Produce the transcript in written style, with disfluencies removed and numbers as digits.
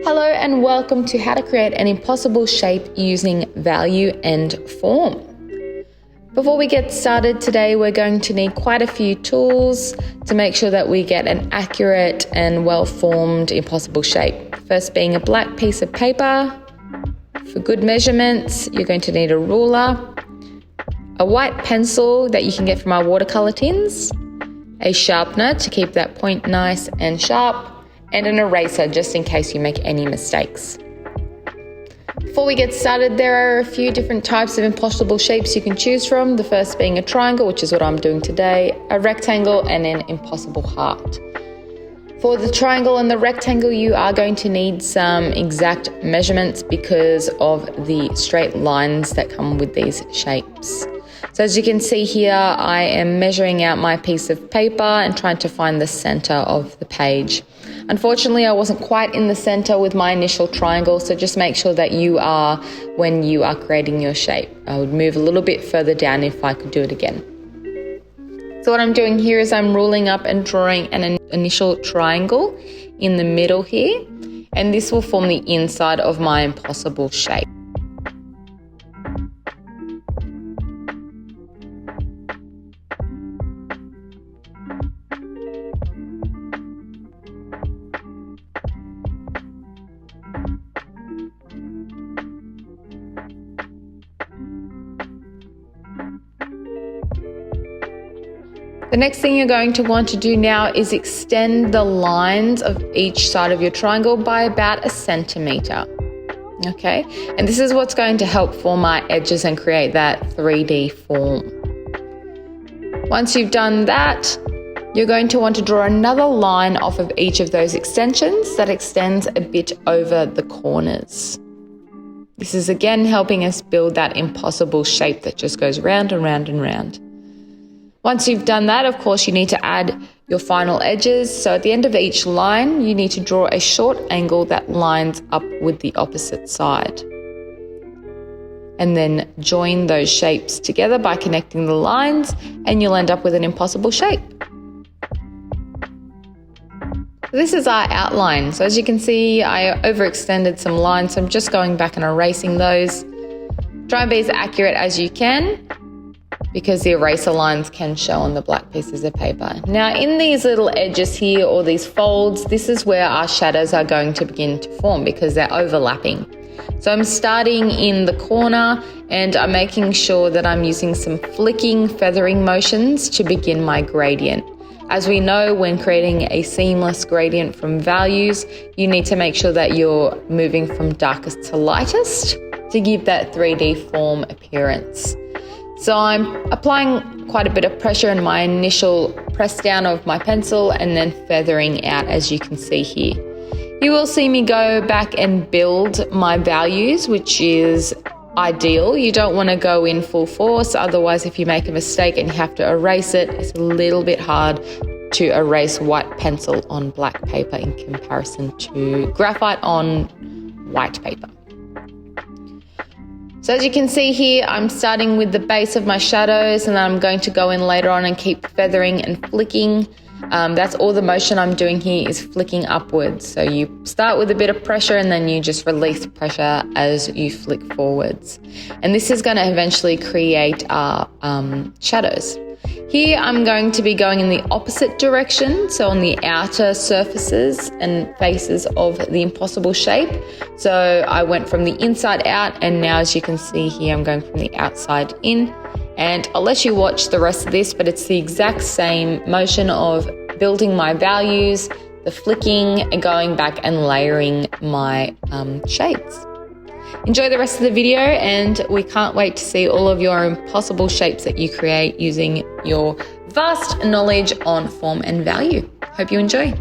Hello and welcome to how to create an impossible shape using value and form. Before we get started today, we're going to need quite a few tools to make sure that we get an accurate and well-formed impossible shape. First being a black piece of paper. For good measurements, you're going to need a ruler, a white pencil that you can get from our watercolour tins, a sharpener to keep that point nice and sharp, and an eraser just in case you make any mistakes. Before we get started, there are a few different types of impossible shapes you can choose from. The first being a triangle, which is what I'm doing today, a rectangle, and an impossible heart. For the triangle and the rectangle, you are going to need some exact measurements because of the straight lines that come with these shapes. So as you can see here, I am measuring out my piece of paper and trying to find the center of the page. Unfortunately, I wasn't quite in the center with my initial triangle, so just make sure that you are when you are creating your shape. I would move a little bit further down if I could do it again. So what I'm doing here is I'm ruling up and drawing an initial triangle in the middle here, and this will form the inside of my impossible shape. The next thing you're going to want to do now is extend the lines of each side of your triangle by about 1 centimeter. Okay, and this is what's going to help form our edges and create that 3D form. Once you've done that, you're going to want to draw another line off of each of those extensions that extends a bit over the corners. This is again helping us build that impossible shape that just goes round and round and round. Once you've done that, of course, you need to add your final edges. So at the end of each line, you need to draw a short angle that lines up with the opposite side. And then join those shapes together by connecting the lines, and you'll end up with an impossible shape. This is our outline. So as you can see, I overextended some lines, so I'm just going back and erasing those. Try and be as accurate as you can, because the eraser lines can show on the black pieces of paper. Now in these little edges here, or these folds, this is where our shadows are going to begin to form because they're overlapping. So I'm starting in the corner and I'm making sure that I'm using some flicking, feathering motions to begin my gradient. As we know, when creating a seamless gradient from values, you need to make sure that you're moving from darkest to lightest to give that 3D form appearance. So I'm applying quite a bit of pressure in my initial press down of my pencil and then feathering out, as you can see here. You will see me go back and build my values, which is ideal. You don't want to go in full force, otherwise if you make a mistake and you have to erase it, it's a little bit hard to erase white pencil on black paper in comparison to graphite on white paper. So as you can see here, I'm starting with the base of my shadows and then I'm going to go in later on and keep feathering and flicking. That's all the motion I'm doing here is flicking upwards. So you start with a bit of pressure and then you just release pressure as you flick forwards. And this is going to eventually create our shadows. Here I'm going to be going in the opposite direction, so on the outer surfaces and faces of the impossible shape. So I went from the inside out, and now as you can see here, I'm going from the outside in. And I'll let you watch the rest of this, but it's the exact same motion of building my values, the flicking, and going back and layering my shades. Enjoy the rest of the video, and we can't wait to see all of your impossible shapes that you create using your vast knowledge on form and value. Hope you enjoy.